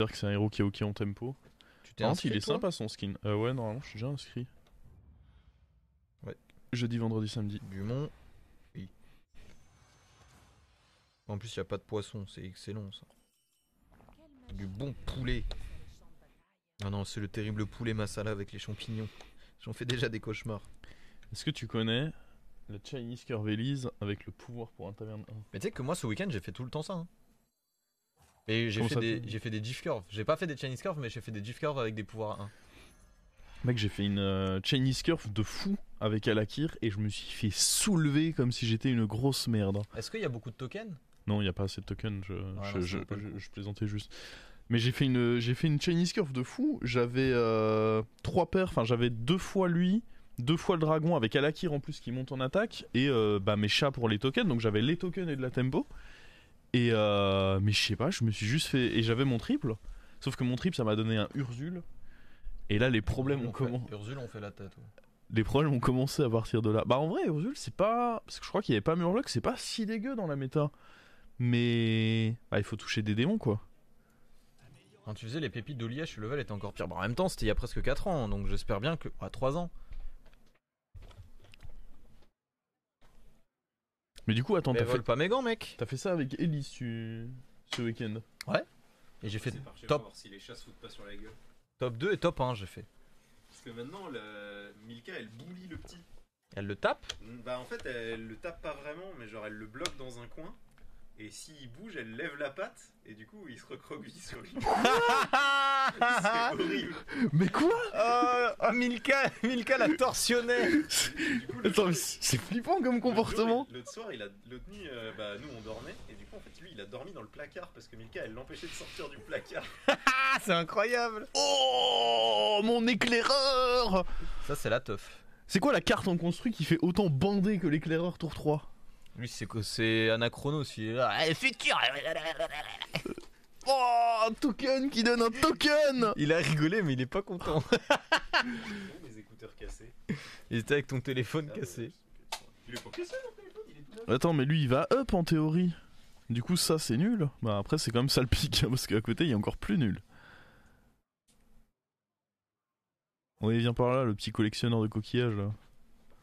j'espère que c'est un héros qui est ok en tempo. Tu t'es Par contre, inscrit il est toi? sympa son skin. Ouais, normalement, je suis déjà inscrit. Ouais. Jeudi, vendredi, samedi. Dumont. Oui. En plus, il a pas de poisson, c'est excellent ça. Du bon poulet. Ah non, c'est le terrible poulet masala avec les champignons. J'en fais déjà des cauchemars. Est-ce que tu connais la Chinese Curve Elise avec le pouvoir pour un taverne 1? Mais tu sais que moi ce week-end j'ai fait tout le temps ça. Hein. Et Comment ça, j'ai fait des GIF curves. J'ai pas fait des Chinese curves, mais j'ai fait des GIF curves avec des pouvoirs 1. Mec, j'ai fait une Chinese Curve de fou avec Alakir et je me suis fait soulever comme si j'étais une grosse merde. Est-ce qu'il y a beaucoup de tokens? Non, il n'y a pas assez de tokens, non, je plaisantais juste. Mais j'ai fait une Chinese Curve de fou. J'avais 3 paires, enfin j'avais 2 fois lui, 2 fois le dragon avec Alakir en plus qui monte en attaque et mes chats pour les tokens. Donc j'avais les tokens et de la tempo. Et mais je sais pas, je me suis juste fait. Et j'avais mon triple. Sauf que mon triple ça m'a donné un Ursule. Et là les problèmes ont commencé. Ursule on fait la tête. Ouais. Les problèmes ont commencé à partir de là. Bah en vrai Ursule c'est pas. Parce que je crois qu'il n'y avait pas Murloc, c'est pas si dégueu dans la méta. Mais. Bah il faut toucher des démons quoi. Quand tu faisais les pépites de l'IH, le level était encore pire. Bon, en même temps c'était il y a presque 4 ans, donc j'espère bien que. 3 ans. Mais du coup attends, Mais t'as vole fait. pas mes gants mec. T'as fait ça avec Elise ce week-end. Ouais. Et j'ai fait Top. top, Voir si les chats se foutent pas sur la gueule. top 2 et top 1 j'ai fait. Parce que maintenant, Milka elle bully le petit. Elle le tape. Bah en fait, elle le tape pas vraiment, mais genre elle le bloque dans un coin. Et s'il bouge, elle lève la patte. Et du coup, il se recroqueville sur lui. C'est horrible. Mais quoi? Oh, Milka la torsionnait. Du coup, Attends, mais c'est flippant comme comportement. L'autre soir, l'autre nuit, nous on dormait. Et du coup, en fait, lui il a dormi dans le placard. Parce que Milka elle l'empêchait de sortir du placard. Ah, c'est incroyable. Oh mon éclaireur. Ça c'est la teuf. C'est quoi la carte en construit qui fait autant bander que l'éclaireur tour 3? Lui c'est Anachronos, il est là. Eh, futur. Oh, un token qui donne un token. Il a rigolé mais il est pas content. Mes écouteurs cassés. Il était avec ton téléphone cassé. Il est pas cassé mon téléphone, il est tout neuf. Attends, mais lui il va up en théorie. Du coup ça c'est nul. Bah après c'est quand même ça le pic, hein, parce qu'à côté il y a encore plus nul. Oui, viens par là, le petit collectionneur de coquillages là.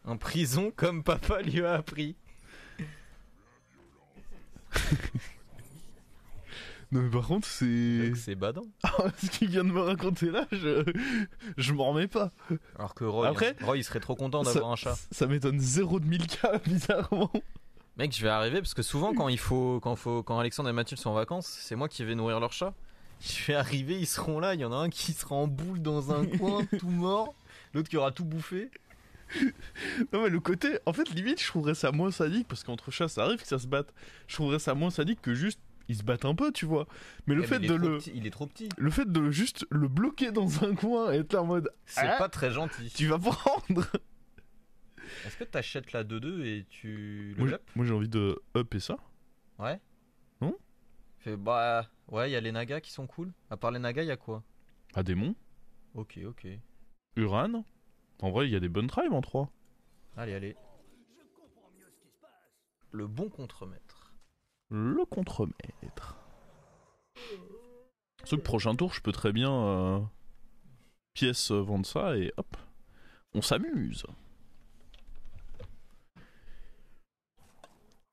En prison comme papa lui a appris. Non mais par contre c'est... C'est badant. Ce qu'il vient de me raconter là, je m'en remets pas. Alors que Roy, Après, Roy il serait trop content d'avoir un chat. Ça m'étonne 0 de 1000K bizarrement. Mec, je vais arriver parce que souvent quand Alexandre et Mathilde sont en vacances, c'est moi qui vais nourrir leur chat. Je vais arriver, ils seront là, il y en a un qui sera en boule dans un coin, tout mort, l'autre qui aura tout bouffé. Non mais le côté, en fait limite je trouverais ça moins sadique, parce qu'entre chats ça arrive que ça se batte. Je trouverais ça moins sadique que juste ils se battent un peu, tu vois. Mais le fait de il est trop petit. Le fait de juste le bloquer dans un coin et être là en mode C'est ah, pas très gentil. tu vas prendre. Est-ce que t'achètes la 2-2 et tu le Moi up? j'ai envie de up et ça. Ouais. Non? Bah ouais, il y a les nagas qui sont cool. À part les nagas, il y a quoi? Ah démon, Ok. Uran. En vrai il y a des bonnes tribes en 3. Allez. Le bon contremaître. Le contremaître. Ce prochain tour je peux très bien pièce vendre ça et hop. On s'amuse.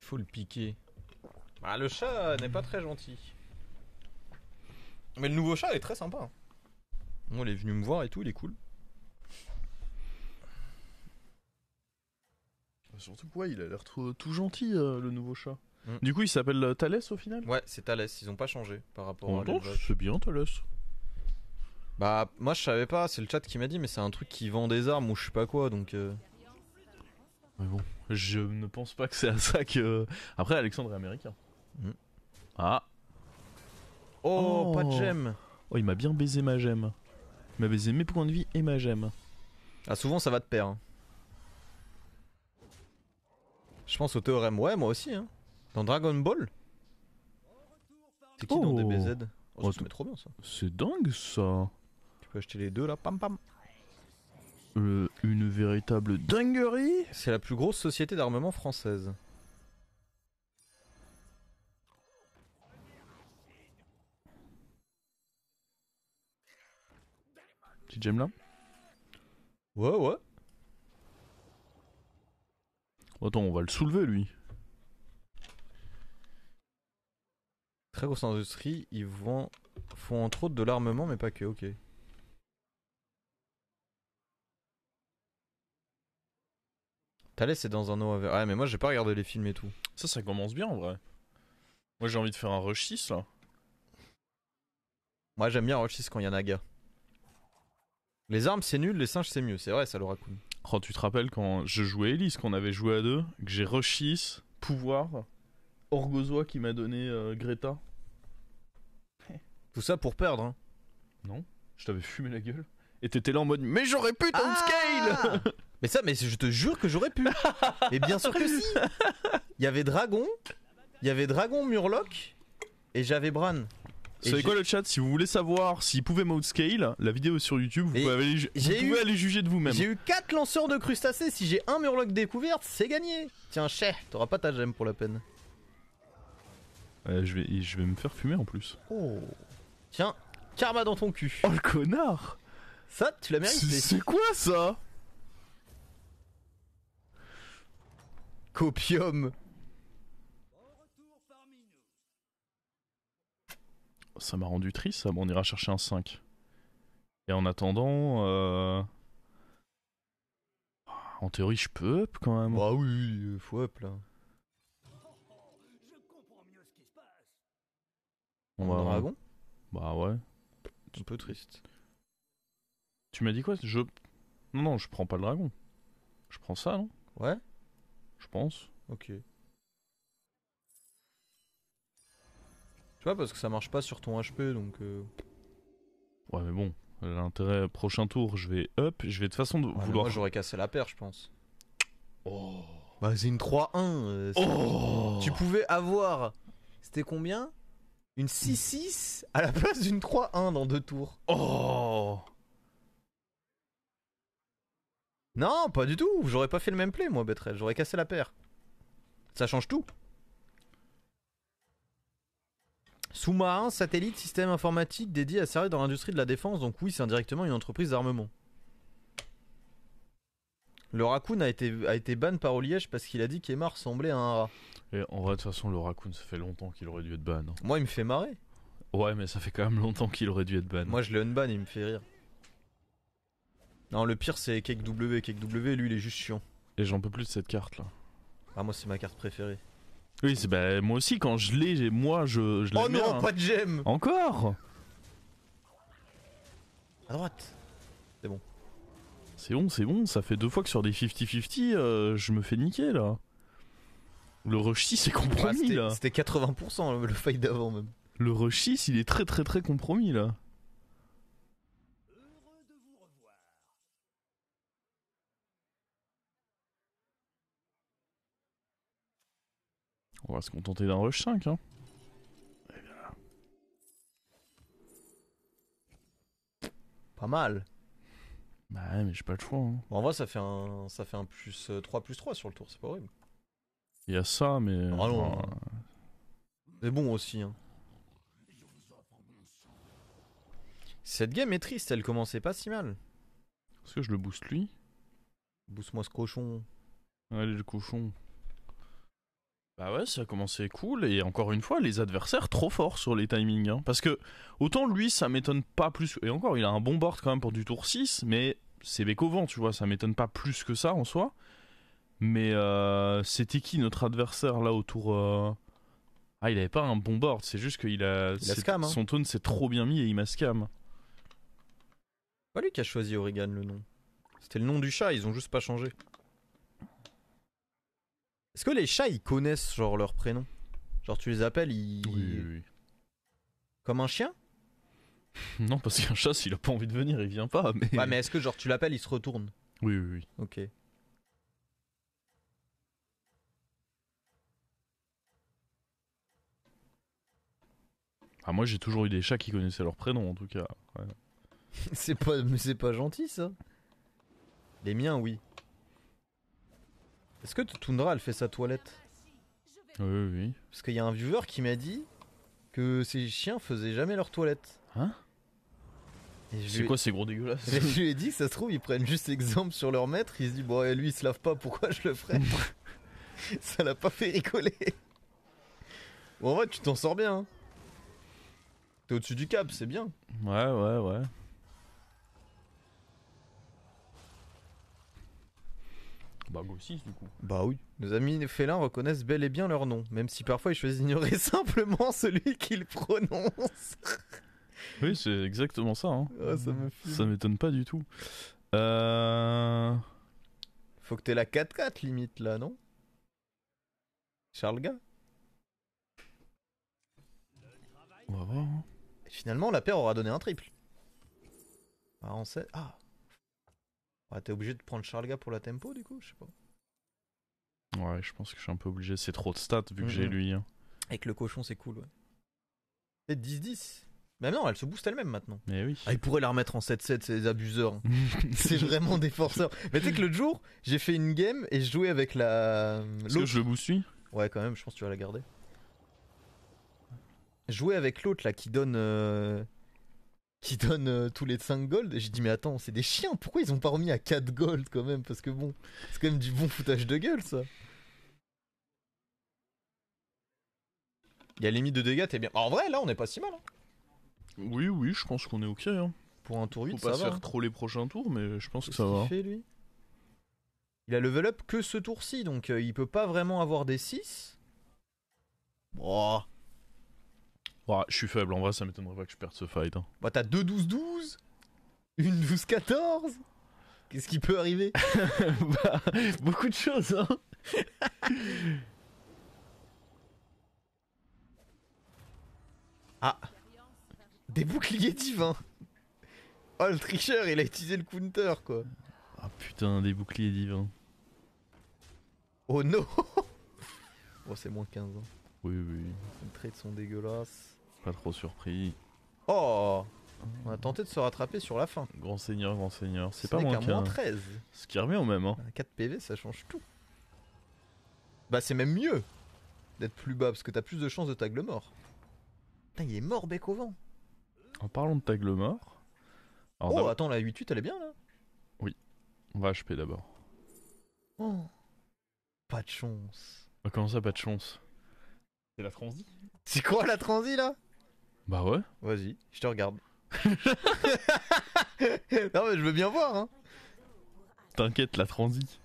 Faut le piquer. Bah le chat n'est pas très gentil. Mais le nouveau chat est très sympa. Moi il est venu me voir et tout, il est cool. Surtout quoi, il a l'air tout gentil le nouveau chat. Mm. Du coup il s'appelle Thalès au final. Ouais, c'est Thalès, ils ont pas changé par rapport à Non, l'élevage. c'est bien Thalès. Bah moi je savais pas, c'est le chat qui m'a dit, mais c'est un truc qui vend des armes ou je sais pas quoi, donc Mais bon, je ne pense pas que c'est à ça que... Après Alexandre est américain. Mm. Ah. Oh, pas de gemme. Oh il m'a bien baisé ma gemme. Il m'a baisé mes points de vie et ma gemme. Ah souvent ça va de pair. Hein. Je pense au théorème, ouais moi aussi. Hein. Dans Dragon Ball. C'est qui dans Oh. DBZ? Oh, Oh, ça se met trop bien ça. C'est dingue ça. Tu peux acheter les deux là, pam pam. Une véritable dinguerie. C'est la plus grosse société d'armement française. petite gemme là. Ouais. Attends, on va le soulever lui. Très grosse industrie, ils font entre autres de l'armement, mais pas que, ok. Thalès c'est dans un eau. Ouais, mais moi j'ai pas regardé les films et tout. Ça commence bien en vrai. Moi j'ai envie de faire un rush 6 là. Moi j'aime bien Rush 6 quand il y a Naga. Les armes c'est nul, les singes c'est mieux, c'est vrai ça le raccoon. Oh, tu te rappelles quand je jouais Elise, qu'on avait joué à deux, que j'ai rush 6, pouvoir, Orgozoa qui m'a donné Greta. Tout ça pour perdre, hein. Non, je t'avais fumé la gueule. Et t'étais là en mode mais j'aurais pu scale. Mais je te jure que j'aurais pu. Et bien sûr que si. Il y avait Dragon, Murloc et j'avais Bran. Vous savez quoi le chat, si vous voulez savoir s'il pouvait scale, la vidéo est sur YouTube, vous pouvez aller juger de vous-même. J'ai eu 4 lanceurs de crustacés, si j'ai un Murloc découverte, c'est gagné. Tiens, t'auras pas ta gemme pour la peine. Je vais me faire fumer en plus. Oh. Tiens, karma dans ton cul. Oh le connard. Ça, tu l'as mérité. C'est quoi ça? Copium. Ça m'a rendu triste ça, bon on ira chercher un 5. Et en attendant... En théorie je peux up quand même. Bah oui, faut up là. On va... Dragon. Bah ouais. Un peu triste. Tu m'as dit quoi? Non, je prends pas le dragon. Je prends ça, non? Ouais. Je pense. Ok. Tu vois, parce que ça marche pas sur ton HP donc. Ouais, mais bon, l'intérêt prochain tour, je vais up. Je vais de toute façon vouloir. Moi j'aurais cassé la paire, je pense. Oh. Bah, c'est une 3-1. Oh. Tu pouvais avoir. C'était combien? Une 6-6 à la place d'une 3-1 dans 2 tours. Oh. Non, pas du tout. J'aurais pas fait le même play, moi, Betrel. J'aurais cassé la paire. Ça change tout. Sous-marin, satellite, système informatique dédié à servir dans l'industrie de la défense. Donc oui, c'est indirectement une entreprise d'armement. Le raccoon a été ban par Oliège parce qu'il a dit qu'Emma ressemblait à un rat. Et en vrai, de toute façon, le raccoon, ça fait longtemps qu'il aurait dû être ban. Moi, il me fait marrer. Ouais, mais ça fait quand même longtemps qu'il aurait dû être ban. Moi, je le unban, il me fait rire. Non, le pire, c'est Cake W. Cake W, lui, il est juste chiant. Et j'en peux plus de cette carte là. Ah, moi, c'est ma carte préférée. Oui, c'est moi aussi, quand je l'ai, je l'ai. Oh non, pas de gemme. Encore. À droite. C'est bon, ça fait 2 fois que sur des 50-50, je me fais niquer là. Le rush 6 c'est compromis là. C'était 80% le fight d'avant même. Le rush 6 il est très très très compromis là. On va se contenter d'un rush 5 hein. Pas mal. Bah ouais, mais j'ai pas le choix. Hein. Bon, en vrai, ça fait un plus 3/3 sur le tour, c'est pas horrible. Il y a ça, mais. Ah non. C'est bon aussi. Hein. Cette game est triste, elle commençait pas si mal. Est-ce que je le booste lui? Booste-moi ce cochon. Allez, le cochon. Bah ouais, ça a commencé cool, et encore une fois, les adversaires trop forts sur les timings. Hein. Parce que, autant lui, ça m'étonne pas plus. Et encore, il a un bon board quand même pour du tour 6, mais c'est bec au vent, tu vois, ça m'étonne pas plus que ça en soi. Mais c'était qui notre adversaire là au tour. Ah, il avait pas un bon board, c'est juste qu'il a. Scam, hein. Son tone s'est trop bien mis et il m'a scam. Pas lui qui a choisi Origan le nom. C'était le nom du chat, ils ont juste pas changé. Est-ce que les chats ils connaissent genre leur prénom? Genre tu les appelles, Oui. Comme un chien? Non, parce qu'un chat, s'il a pas envie de venir, il vient pas. Mais... Ouais, mais est-ce que genre tu l'appelles, il se retourne? Oui. Ok. Ah, moi j'ai toujours eu des chats qui connaissaient leur prénom en tout cas. Ouais. c'est pas gentil ça. Les miens, oui. Est-ce que Tundra elle fait sa toilette? Oui. Parce qu'il y a un viewer qui m'a dit que ces chiens faisaient jamais leur toilette. Hein? Et je C'est lui ai- quoi ces gros dégueulasses? Je lui ai dit que ça se trouve, ils prennent juste exemple sur leur maître. Il se dit, bon, et lui il se lave pas, pourquoi je le ferais? Ça l'a pas fait rigoler. Bon, en vrai, tu t'en sors bien. Hein. T'es au-dessus du cap, c'est bien. Ouais. Bah go 6 du coup. Bah oui. Nos amis félins reconnaissent bel et bien leur nom, même si parfois ils choisissent d'ignorer simplement celui qu'ils prononcent. Oui, c'est exactement ça. Hein. Ah, ça me fume. Ça m'étonne pas du tout. Faut que t'aies la 4-4 limite là, non? Charles Gars. On va voir. Hein. Et finalement, la paire aura donné un triple. Ah, on sait. Ah. Ouais, t'es obligé de prendre Charles Gars pour la tempo du coup, je sais pas. Ouais, je pense que je suis un peu obligé. C'est trop de stats vu que j'ai lui. Hein. Avec le cochon, c'est cool, ouais. C'est 10-10. Mais non, elle se booste elle-même maintenant. Mais oui. Ah, ils pourraient la remettre en 7-7, c'est des abuseurs. Hein. C'est vraiment des forceurs. Mais tu sais que l'autre jour, j'ai fait une game et je jouais avec la. Est-ce que je le booste lui? Ouais, quand même, je pense que tu vas la garder. Je jouais avec l'autre là qui donne. Tous les 5 gold. Et j'ai dit, mais attends, c'est des chiens, pourquoi ils ont pas remis à 4 gold quand même? Parce que bon, c'est quand même du bon foutage de gueule ça. Il y a limite de dégâts, t'es bien. En vrai, là, on est pas si mal. Hein. Oui, je pense qu'on est ok. Hein. Pour un tour 8, Faut ça pas se va. faire trop les prochains tours, mais je pense que Qu'est-ce ça qu'il va. fait, lui il a level up que ce tour-ci, donc il peut pas vraiment avoir des 6. Oh. Ouais, je suis faible, en vrai ça m'étonnerait pas que je perde ce fight. Hein. Bah t'as 2-12-12, une 12-14. Qu'est-ce qui peut arriver? Bah, beaucoup de choses, hein. Ah. Des boucliers divins. Oh, le tricheur, il a utilisé le counter, quoi. Ah putain, des boucliers divins. Oh non. Oh, c'est moins 15 ans. Oui, Les trades sont dégueulasses. pas trop surpris. Oh. On a tenté de se rattraper sur la fin. Grand seigneur, c'est Ce pas n'est moins qu'un moins qu'un. 13. Ce qui revient au même, hein. 4 PV, ça change tout. Bah, c'est même mieux d'être plus bas parce que t'as plus de chances de tag le mort. Putain, il est mort bec au vent. En parlant de tag le mort. Alors, Oh, d'abord, attends, la 8-8 elle est bien là. on va HP d'abord. Oh. Pas de chance. Ah, comment ça, pas de chance? C'est la transi? C'est quoi la transi là? Bah ouais. Vas-y, je te regarde. Non mais je veux bien voir hein. T'inquiète, la transi.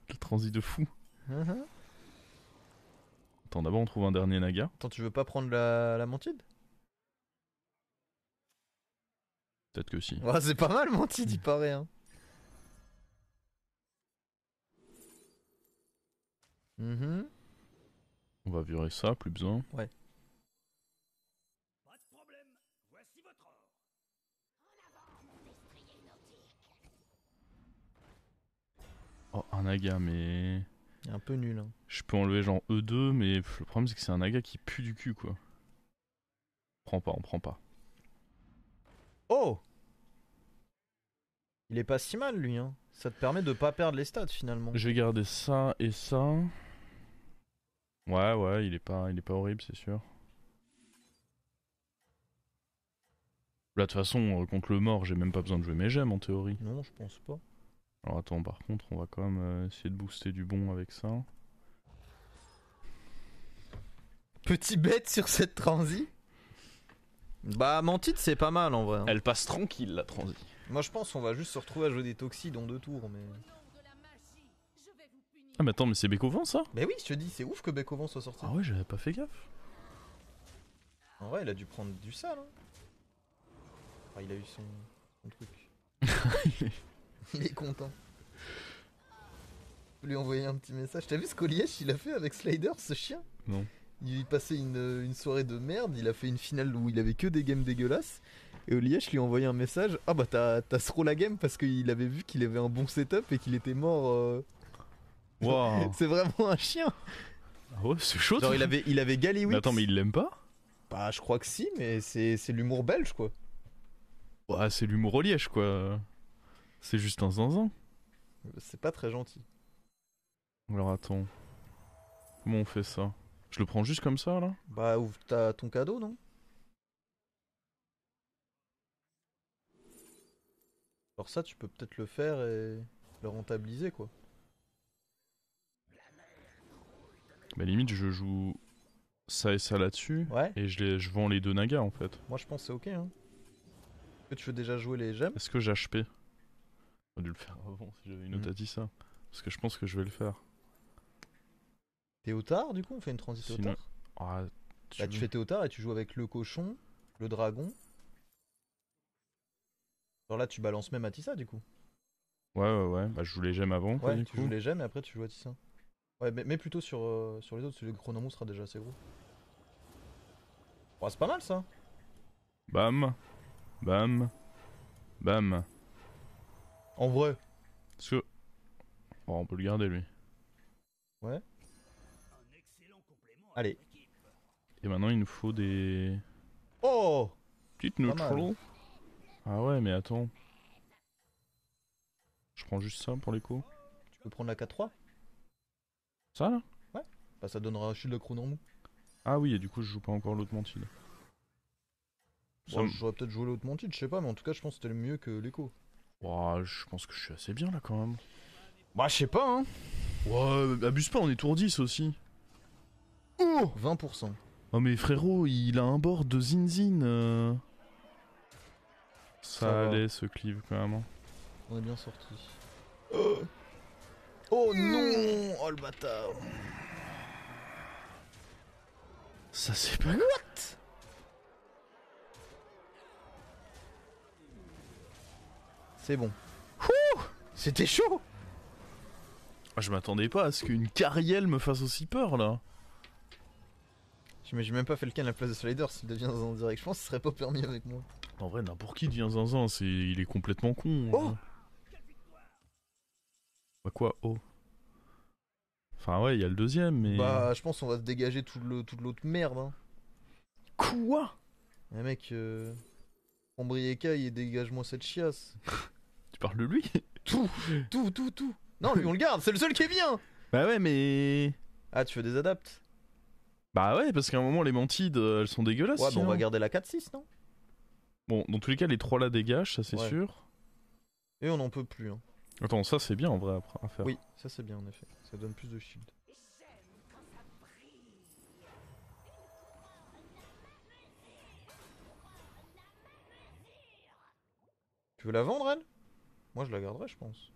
La transi de fou. Attends, d'abord on trouve un dernier naga. Attends, tu veux pas prendre la mantide? Peut-être que si. Ouais, c'est pas mal mantide, il paraît hein. Mhm. On va virer ça, plus besoin. Ouais. Oh, un naga, mais. Il est un peu nul hein. Je peux enlever genre E2, mais le problème c'est que c'est un naga qui pue du cul, quoi. On prend pas. Oh! Il est pas si mal lui hein. Ça te permet de pas perdre les stats finalement. Je vais garder ça et ça. Ouais, il est pas horrible, c'est sûr. Là, de toute façon, contre le mort, j'ai même pas besoin de jouer mes gemmes en théorie. Non, je pense pas. Alors attends, par contre, on va quand même essayer de booster du bon avec ça. Petit bête sur cette transi. Bah, Mantide, c'est pas mal en vrai. Hein. Elle passe tranquille, la transi. Moi, je pense qu'on va juste se retrouver à jouer des toxides en 2 tours. Mais Ah, mais attends, mais c'est Bécovin ça? bah oui, je te dis, c'est ouf que Bekovan soit sorti. Ah ouais, j'avais pas fait gaffe. En vrai, il a dû prendre du sale. Hein. Ah, il a eu son truc. Il est content. Je lui ai envoyé un petit message. T'as vu ce qu'Olièche il a fait avec Slider, ce chien? Non. Il passait une soirée de merde, il a fait une finale où il avait que des games dégueulasses. Et Olièche lui a envoyé un message. Ah bah t'as throw la game parce qu'il avait vu qu'il avait un bon setup et qu'il était mort. Waouh. C'est vraiment un chien. Ah ouais, c'est chaud. Genre il avait Gallywix. Mais attends, mais il l'aime pas? Bah je crois que si, mais c'est l'humour belge quoi. Ouais, c'est l'humour au liège, quoi. C'est juste un zinzin. C'est pas très gentil. Alors attends. Comment on fait ça? Je le prends juste comme ça, là? Bah ouvre ton cadeau non? Alors ça, tu peux peut-être le faire et le rentabiliser, quoi. Bah limite je joue ça et ça là-dessus. Ouais. Et je vends les 2 nagas en fait. Moi, je pense que c'est ok, hein. Est-ce que tu veux déjà jouer les gemmes? Est-ce que j'ai HP? J'aurais dû le faire avant si j'avais une autre dit ça. Parce que je pense que je vais le faire. Théotard, du coup, on fait une transit Sinon- Théotard. Ah, Bah, tu fais Théotard et tu joues avec le cochon, le dragon. Alors là, tu balances même Atissa, du coup. Ouais. Bah je joue les gemmes avant. quoi, Ouais, du tu coup. joues les gemmes et après tu joues Atissa. Ouais, mais plutôt sur les autres, parce que le Chronomou sera déjà assez gros. Oh, c'est pas mal ça. Bam. Bam. Bam. En vrai. Parce que... Oh, on peut le garder lui. Ouais. Allez. Et maintenant il nous faut des... Oh! Petites Pas neutral. mal. Ah ouais mais attends. Je prends juste ça pour les coups. Tu peux prendre la 4-3. Ça là? Bah, ça donnera un shield de Chronomou. Ah oui et du coup je joue pas encore l'autre mantille. Bon, j'aurais peut-être joué l'autre Mantide, je sais pas, mais en tout cas, je pense que c'était le mieux que l'écho. Ouah, je pense que je suis assez bien là quand même. Bah, je sais pas, hein. Ouais, abuse pas, on est tour 10 aussi. Oh 20%. Oh mais frérot, il a un board de Zinzin. Ça va. allait ce cleave quand même. hein. On est bien sorti. Oh non! Oh le bâtard! Ça c'est pas... What? C'est bon. C'était chaud! Ah, je m'attendais pas à ce qu'une Cariel me fasse aussi peur là. J'ai même pas fait le can à la place de Slider s'il devient en direct. Je pense que ce serait pas permis avec moi. En vrai, n'importe qui devient zinzin, il est complètement con. Oh hein. Bah quoi, oh. Enfin ouais, il y a le deuxième, mais... Bah, je pense qu'on va se dégager toute l'autre merde. Hein. Quoi? Eh mec, Ombriécaille et dégage-moi cette chiasse. Tu parles de lui? Tout. Non, lui on le garde, c'est le seul qui est bien. Bah ouais, mais... Ah, tu veux des adaptes? Bah ouais, parce qu'à un moment, les mantides, elles sont dégueulasses. Ouais, bah on sinon. va garder la 4-6, non? Bon, dans tous les cas, les 3 là dégagent, ça c'est Ouais. sûr. Et on en peut plus. Hein. Attends, ça c'est bien en vrai à faire. Oui, ça c'est bien en effet. Ça donne plus de shield. Tu veux la vendre, elle? Moi je la garderai, je pense.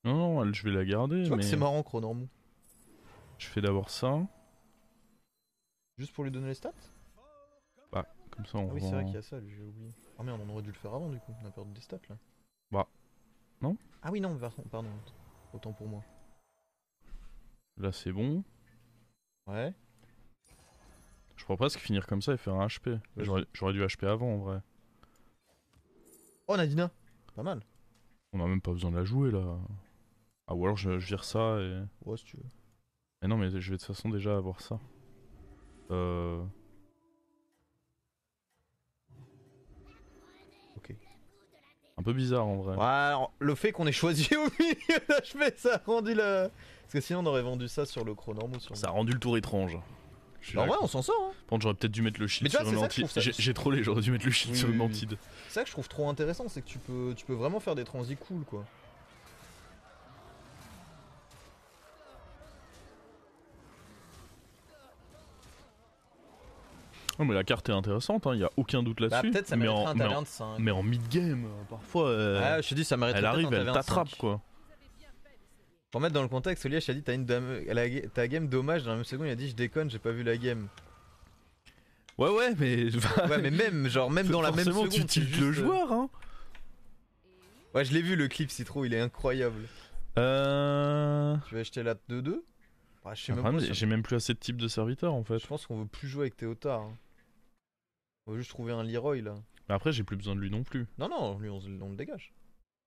Non, je vais la garder, Tu vois mais... que c'est marrant, Chronormou. Je fais d'abord ça. Juste pour lui donner les stats? Comme ça, on Ah oui, revend- c'est vrai qu'il y a ça, lui, j'ai oublié. Ah merde, on aurait dû le faire avant du coup. On a perdu des stats là. Bah, non. Ah oui, non, pardon. Autant pour moi. Là, c'est bon. Ouais. Je pourrais presque finir comme ça et faire un HP. J'aurais dû HP avant en vrai. Oh, Nadina! Pas mal. On a même pas besoin de la jouer là. Ah, ou alors je vire ça et... Ouais, si tu veux. Mais non, mais je vais de toute façon déjà avoir ça. Ok. Un peu bizarre en vrai. Ouais, alors, le fait qu'on ait choisi au milieu d'HP, ça a rendu la. Parce que sinon, on aurait vendu ça sur le Chronormou. Ça a rendu le tour étrange. Je suis En vrai, d'accord. on s'en sort. Hein. Par contre, j'aurais peut-être dû mettre le shield Mais tu sur vois, une c'est ça que je mantide. trouve ça- J'ai trollé, j'aurais dû mettre le shield Oui, sur une oui, oui. mantide. C'est ça que je trouve trop intéressant, c'est que tu peux vraiment faire des transits cool quoi. Non, mais la carte est intéressante, il y a aucun doute Bah, là-dessus. peut-être ça mais, mériterait en, un mais, en, taverne 5. mais en mid-game, parfois, Ah, je te dis, ça mériterait elle peut-être arrive, un elle taverne t'attrape 5. quoi. Pour mettre dans le contexte, Oliège a dit t'as ta game dommage, dans la même seconde il a dit je déconne, j'ai pas vu la game. Ouais, mais. Ouais, mais même dans la même Forcément, seconde. tu c'est tiltes juste, le joueur, hein. Ouais, je l'ai vu le clip Citro, il est incroyable. Tu vas acheter la 2-2 bah, je sais même pas. J'ai même plus assez de types de serviteurs en fait. Je pense qu'on veut plus jouer avec Théotard. Hein. On veut juste trouver un Leroy là. Mais après, j'ai plus besoin de lui non plus. Non, lui on le dégage.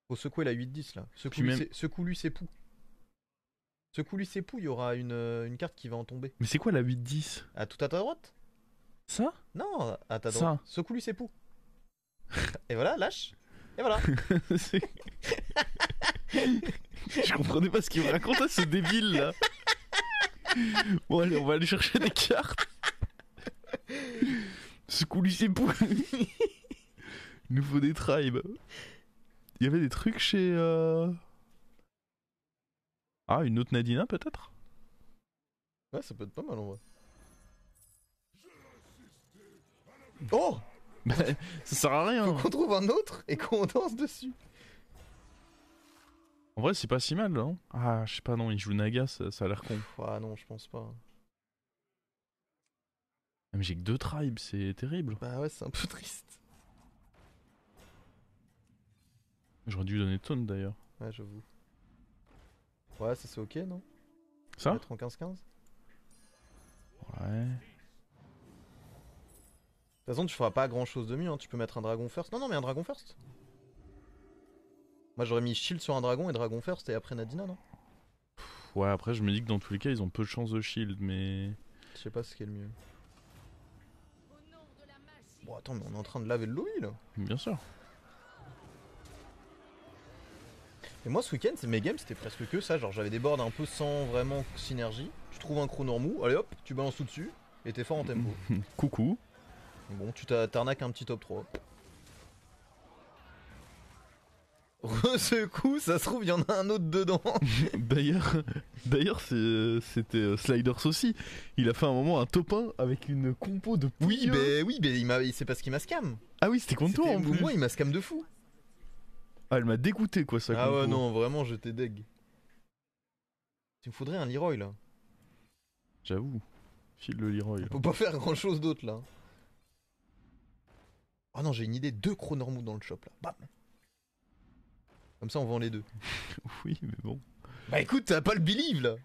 Faut secouer la 8-10 là. Puis même- Secoue-lui ses poux. Secoue-lui ses poux, il y aura une carte qui va en tomber. Mais c'est quoi la 8-10? À tout à ta droite? Ça? Non, à ta Ça. droite. Secoue-lui ses poux. Et voilà, lâche. Et voilà. C'est- Je comprenais pas ce qu'il me racontait ce débile là. Bon allez, on va aller chercher des cartes. Secoue-lui ses poules. Il nous faut des tribes. Il y avait des trucs chez. Ah, une autre Nadina peut-être. Ouais, ça peut être pas mal en vrai. Oh, Bah, ça sert à rien. faut qu'on trouve un autre et qu'on danse dessus. En vrai, c'est pas si mal, non? Ah, je sais pas, non, il joue Naga, ça a l'air con. Ah non, je pense pas. Ah, mais j'ai que 2 tribes, c'est terrible. Bah ouais, c'est un peu triste. J'aurais dû donner Taunt d'ailleurs. Ouais, j'avoue. Ouais, ça c'est ok, non? Ça? Mettre en 15-15? Ouais. De toute façon, tu feras pas grand chose de mieux, hein. Tu peux mettre un dragon first. Non, non, mais un dragon first. Moi j'aurais mis shield sur un dragon et dragon first et après Nadina, non? Ouais, après, je me dis que dans tous les cas, ils ont peu de chances de shield, mais. Je sais pas ce qui est le mieux. Bon, attends, mais on est en train de laver le lobby là. Bien sûr. Et moi ce week-end, mes games c'était presque que ça. Genre j'avais des boards un peu sans vraiment synergie. Tu trouves un chrono mou, allez hop, tu balances tout dessus et t'es fort en tempo. Coucou. Bon, tu t'arnaques un petit top 3. Ce coup, ça se trouve, il y en a un autre dedans. D'ailleurs, c'était Sliders aussi. Il a fait un moment un top 1 avec une compo de Oui, pouilleux. c'est parce qu'il m'a scam. Ah oui, c'était contre toi en plus. Moi, il m'a scam de fou. Ah, elle m'a dégoûté quoi, ça. Ah compo. ouais, non, vraiment, j'étais deg. Il me faudrait un Leroy là. J'avoue. File le Leroy. On peut pas faire grand chose d'autre là. Oh non, j'ai une idée, 2 chronormous dans le shop là. Bam. Comme ça, on vend les deux. Oui, mais bon. Bah écoute, t'as pas le believe là.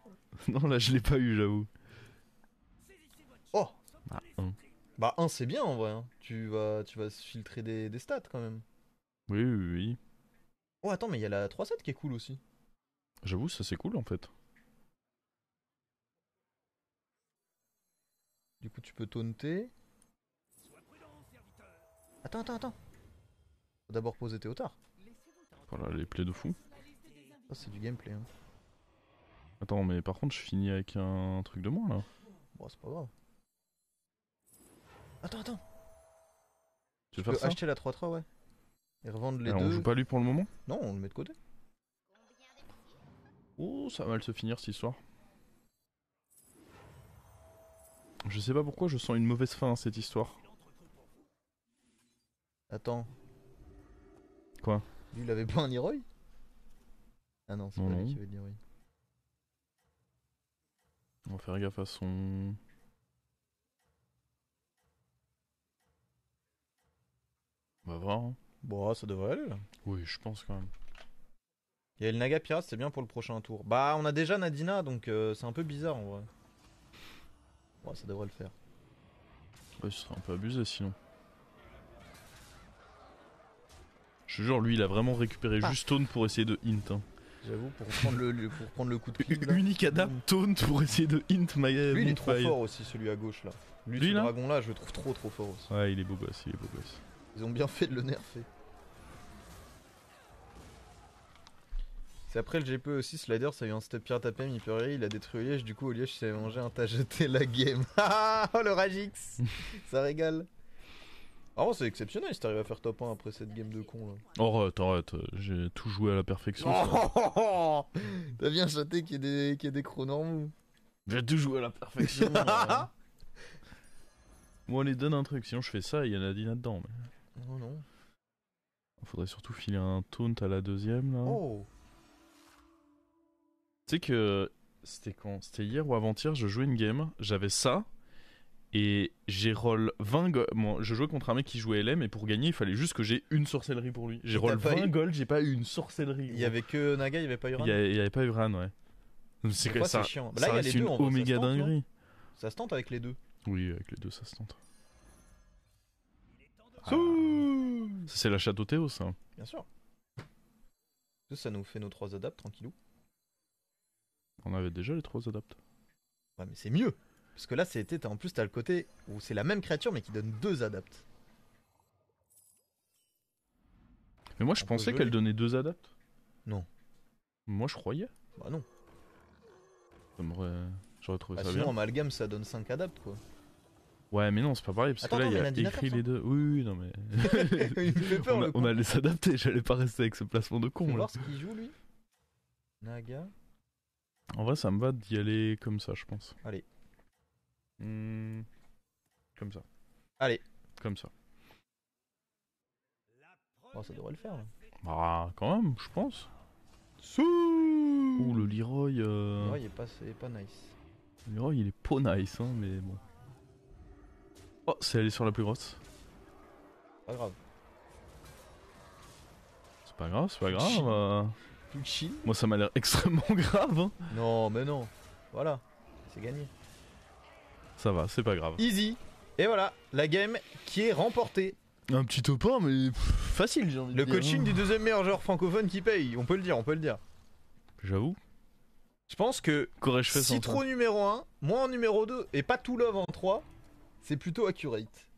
Non, là, je l'ai pas eu, j'avoue. Oh. Ah, hein. Bah 1 c'est bien en vrai. Hein. Tu vas se filtrer des stats quand même. Oui, oui, oui. Oh attends, mais il y a la 3-7 qui est cool aussi. J'avoue, ça c'est cool en fait. Du coup, tu peux taunter. Attends. Faut d'abord poser Théotard. Voilà, les plays de fou. Ça, c'est du gameplay. Hein. Attends, mais par contre, je finis avec un truc de moins là. Bon, c'est pas grave. Attends. Tu veux Tu faire peux ça? acheter la 3-3, ouais. Et revendre les Alors, deux. on joue pas lui pour le moment? Non, on le met de côté. Oh, ça va mal se finir cette histoire. Je sais pas pourquoi je sens une mauvaise fin à cette histoire. Attends. Quoi? Lui, il avait pas un Leroy? Ah non, c'est Non, pas non. lui qui avait le Leroy. On va faire gaffe à son... On va voir. Hein. Bon, ça devrait aller là. Oui, je pense quand même. Il y a le Naga Pirate, c'est bien pour le prochain tour. Bah, on a déjà Nadina, donc c'est un peu bizarre en vrai. Bon, ça devrait le faire. Ouais, ce serait un peu abusé sinon. Je te jure, lui, il a vraiment récupéré juste Taunt pour essayer de hint. Hein. J'avoue, pour prendre le coup de cleave, là. Unique adapt Taunt pour essayer de hint my Lui, il est mon trop fight. fort aussi, celui à gauche là. Lui, Lui, ce là dragon là, je le trouve trop fort aussi. Ouais, il est beau gosse, il est beau gosse. Ils ont bien fait de le nerfer. C'est après le GP aussi, Slider, ça a eu un step pirate à PM, il peut rire, il a détruit Liège, du coup au Liège, il s'est mangé un tas jeté la game. Oh le Ragix. Ça régale. Ah bon, c'est exceptionnel si t'arrives à faire top 1 après cette game de con là. Oh, arrête, j'ai tout joué à la perfection. T'as bien chaté qu'il y ait des chronormous. J'ai tout joué à la perfection. Bon, allez, donne un truc, sinon je fais ça et il y en a dit là-dedans. Mais... Oh non. Faudrait surtout filer un taunt à la deuxième là. Oh. Tu sais que c'était quand? C'était hier ou avant-hier, je jouais une game, j'avais ça et j'ai roll 20 gold. Bon, je jouais contre un mec qui jouait LM et pour gagner, il fallait juste que j'ai une sorcellerie pour lui. J'ai roll t'as pas 20 eu gold, j'ai pas eu une sorcellerie. Il y avait que Naga, il y avait pas Uran. Il y avait pas Uran, ouais. C'est Des que fois, ça. c'est chiant. Ça Là, il y a reste les deux une en vrai, oméga ça se tente, non dinguerie. Ça se tente avec les deux. Oui, avec les deux, ça se tente. Ah. Ça, c'est la Château Théo, ça. Bien sûr. Ça nous fait nos 3 adaptes tranquillou. On avait déjà les 3 adaptes. Ouais, mais c'est mieux. Parce que là, en plus, t'as le côté où c'est la même créature mais qui donne 2 adaptes. Mais moi, je On peut pensais jouer qu'elle les- donnait 2 adaptes. Non. Moi, je croyais. Bah non. J'aurais trouvé Bah ça sinon, bien. amalgame, ça donne 5 adaptes quoi. Ouais, mais non, c'est pas pareil parce Attends, que là, attends, il y mais a l'ordinateur, écrit ça. les deux. Oui, non, mais. Il me fait peur on, le on con. allait s'adapter, j'allais pas rester avec ce placement de Faut con là. voir ce qu'il joue lui. Naga. En vrai, ça me va d'y aller comme ça, je pense. Allez. Comme ça. Allez. Comme ça. Oh, ça devrait le faire là. Bah, quand même, je pense. Ouh, le Leroy. Ouais, il est pas nice. Le Leroy, il est pas nice, hein, mais bon. Oh, c'est allé sur la plus grosse. Pas grave. C'est pas grave, c'est pas grave. Plus chill. Moi, ça m'a l'air extrêmement grave. Hein. Non, mais non. Voilà. C'est gagné. Ça va, c'est pas grave. Easy. Et voilà, la game qui est remportée. Un petit top 1, mais facile, j'ai envie de Le dire. coaching du deuxième meilleur joueur francophone qui paye. On peut le dire, on peut le dire. J'avoue. Je pense que Qu'aurais-je fait sans ça Citro numéro 1, moi en numéro 2 et pas tout love en 3, c'est plutôt accurate.